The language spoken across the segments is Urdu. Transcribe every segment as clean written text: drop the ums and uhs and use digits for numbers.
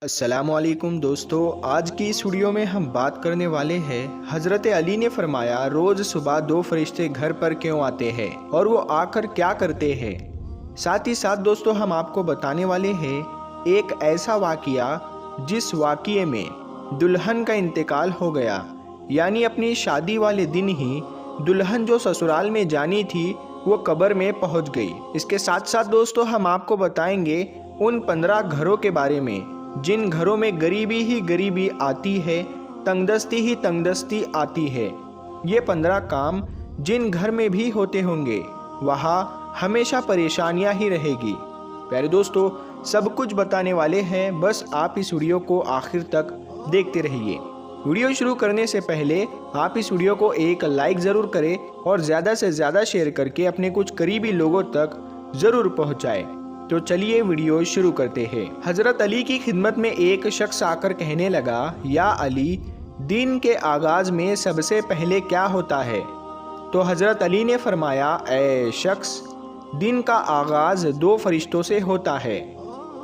السلام علیکم دوستو، آج کی اس ویڈیو میں ہم بات کرنے والے ہیں حضرت علی نے فرمایا روز صبح 2 فرشتے گھر پر کیوں آتے ہیں اور وہ آ کر کیا کرتے ہیں۔ ساتھ ہی ساتھ دوستو ہم آپ کو بتانے والے ہیں ایک ایسا واقعہ جس واقعے میں دلہن کا انتقال ہو گیا، یعنی اپنی شادی والے دن ہی دلہن جو سسرال میں جانی تھی وہ قبر میں پہنچ گئی۔ اس کے ساتھ ساتھ دوستو ہم آپ کو بتائیں گے ان 15 گھروں کے بارے میں جن گھروں میں غریبی ہی غریبی آتی ہے، تنگ دستی ہی تنگ دستی آتی ہے۔ یہ 15 کام جن گھر میں بھی ہوتے ہوں گے وہاں ہمیشہ پریشانیاں ہی رہے گی۔ پیارے دوستو سب کچھ بتانے والے ہیں، بس آپ اس ویڈیو کو آخر تک دیکھتے رہیے۔ ویڈیو شروع کرنے سے پہلے آپ اس ویڈیو کو ایک لائک ضرور کریں اور زیادہ سے زیادہ شیئر کر کے اپنے کچھ قریبی لوگوں تک ضرور پہنچائیں۔ تو چلیے ویڈیو شروع کرتے ہیں۔ حضرت علی کی خدمت میں ایک شخص آ کر کہنے لگا، یا علی، دن کے آغاز میں سب سے پہلے کیا ہوتا ہے؟ تو حضرت علی نے فرمایا، اے شخص، دن کا آغاز 2 فرشتوں سے ہوتا ہے۔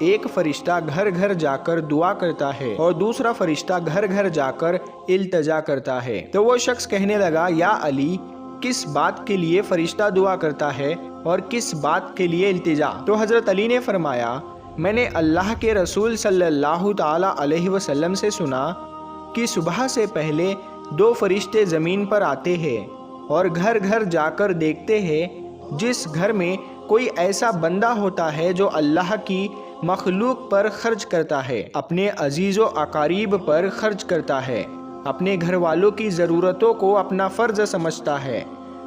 ایک فرشتہ گھر گھر جا کر دعا کرتا ہے اور دوسرا فرشتہ گھر گھر جا کر التجا کرتا ہے۔ تو وہ شخص کہنے لگا، یا علی، کس بات کے لیے فرشتہ دعا کرتا ہے اور کس بات کے لیے التجا؟ تو حضرت علی نے فرمایا، میں نے اللہ کے رسول صلی اللہ تعالی علیہ وسلم سے سنا کہ صبح سے پہلے 2 فرشتے زمین پر آتے ہیں اور گھر گھر جا کر دیکھتے ہیں جس گھر میں کوئی ایسا بندہ ہوتا ہے جو اللہ کی مخلوق پر خرچ کرتا ہے، اپنے عزیز و اقارب پر خرچ کرتا ہے، اپنے گھر والوں کی ضرورتوں کو اپنا فرض سمجھتا ہے،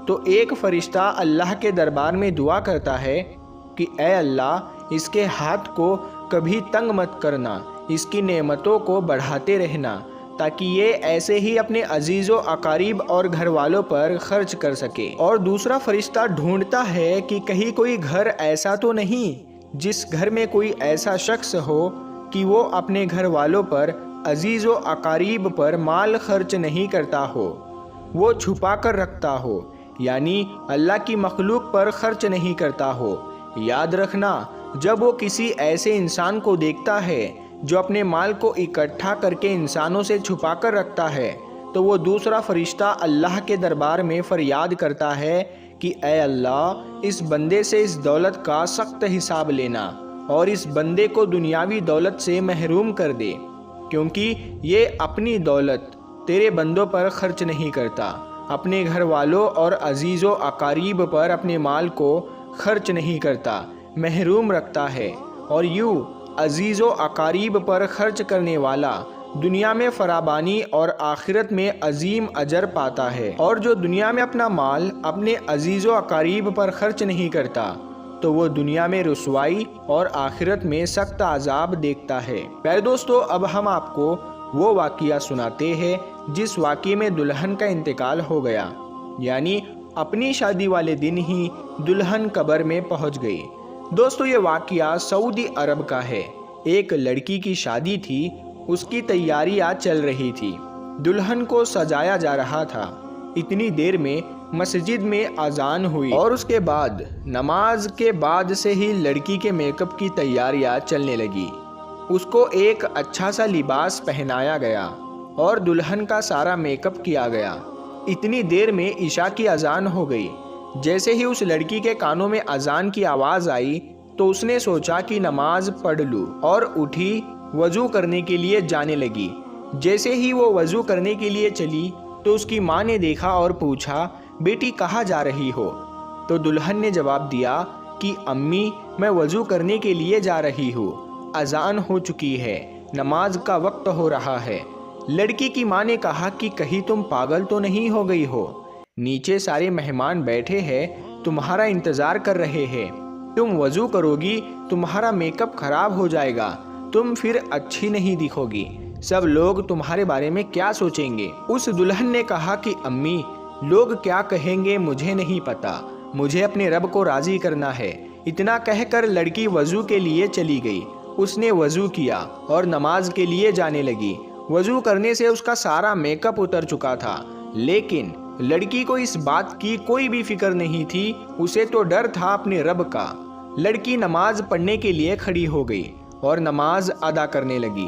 تو ایک فرشتہ اللہ کے دربار میں دعا کرتا ہے کہ اے اللہ، اس کے ہاتھ کو کبھی تنگ مت کرنا، اس کی نعمتوں کو بڑھاتے رہنا تاکہ یہ ایسے ہی اپنے عزیز و اقارب اور گھر والوں پر خرچ کر سکے۔ اور دوسرا فرشتہ ڈھونڈتا ہے کہ کہیں کوئی گھر ایسا تو نہیں جس گھر میں کوئی ایسا شخص ہو کہ وہ اپنے گھر والوں پر، عزیز و اقارب پر مال خرچ نہیں کرتا ہو، وہ چھپا کر رکھتا ہو، یعنی اللہ کی مخلوق پر خرچ نہیں کرتا ہو۔ یاد رکھنا، جب وہ کسی ایسے انسان کو دیکھتا ہے جو اپنے مال کو اکٹھا کر کے انسانوں سے چھپا کر رکھتا ہے تو وہ دوسرا فرشتہ اللہ کے دربار میں فریاد کرتا ہے کہ اے اللہ، اس بندے سے اس دولت کا سخت حساب لینا اور اس بندے کو دنیاوی دولت سے محروم کر دے، کیونکہ یہ اپنی دولت تیرے بندوں پر خرچ نہیں کرتا، اپنے گھر والوں اور عزیز و اقارب پر اپنے مال کو خرچ نہیں کرتا، محروم رکھتا ہے۔ اور یوں عزیز و اقارب پر خرچ کرنے والا دنیا میں فراوانی اور آخرت میں عظیم اجر پاتا ہے، اور جو دنیا میں اپنا مال اپنے عزیز و اقارب پر خرچ نہیں کرتا تو وہ دنیا میں رسوائی اور آخرت میں سخت عذاب دیکھتا ہے۔ پیارے دوستو اب ہم آپ کو وہ واقعہ سناتے ہیں جس واقعے میں دلہن کا انتقال ہو گیا، یعنی اپنی شادی والے دن ہی دلہن قبر میں پہنچ گئی۔ دوستو یہ واقعہ سعودی عرب کا ہے۔ ایک لڑکی کی شادی تھی، اس کی تیاریاں چل رہی تھی، دلہن کو سجایا جا رہا تھا۔ اتنی دیر میں مسجد میں اذان ہوئی اور اس کے بعد نماز کے بعد سے ہی لڑکی کے میک اپ کی تیاریاں چلنے لگی۔ اس کو ایک اچھا سا لباس پہنایا گیا اور دلہن کا سارا میک اپ کیا گیا۔ اتنی دیر میں عشاء کی اذان ہو گئی۔ جیسے ہی اس لڑکی کے کانوں میں اذان کی آواز آئی تو اس نے سوچا کہ نماز پڑھ لوں، اور اٹھی وضو کرنے کے لیے جانے لگی۔ جیسے ہی وہ وضو کرنے کے لیے چلی تو اس کی ماں نے دیکھا اور پوچھا، بیٹی کہاں جا رہی ہو؟ تو دلہن نے جواب دیا کہ امی، میں وضو کرنے کے لیے جا رہی ہوں، اذان ہو چکی ہے، نماز کا وقت ہو رہا ہے۔ لڑکی کی ماں نے کہا کہ کہیں تم پاگل تو نہیں ہو گئی ہو؟ نیچے سارے مہمان بیٹھے ہیں، تمہارا انتظار کر رہے ہیں، تم وضو کرو گی تمہارا میک اپ خراب ہو جائے گا، تم پھر اچھی نہیں دکھو گی، سب لوگ تمہارے بارے میں کیا سوچیں گے؟ اس دلہن نے کہا کہ امی، لوگ کیا کہیں گے مجھے نہیں پتا، مجھے اپنے رب کو راضی کرنا ہے۔ اتنا کہہ کر لڑکی وضو کے لیے چلی گئی۔ اس نے وضو کیا اور نماز کے لیے جانے لگی۔ وضو کرنے سے اس کا سارا میک اپ اتر چکا تھا، لیکن لڑکی کو اس بات کی کوئی بھی فکر نہیں تھی، اسے تو ڈر تھا اپنے رب کا۔ لڑکی نماز پڑھنے کے لیے کھڑی ہو گئی اور نماز ادا کرنے لگی۔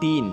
3,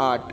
8,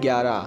11,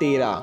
13,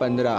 15,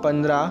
15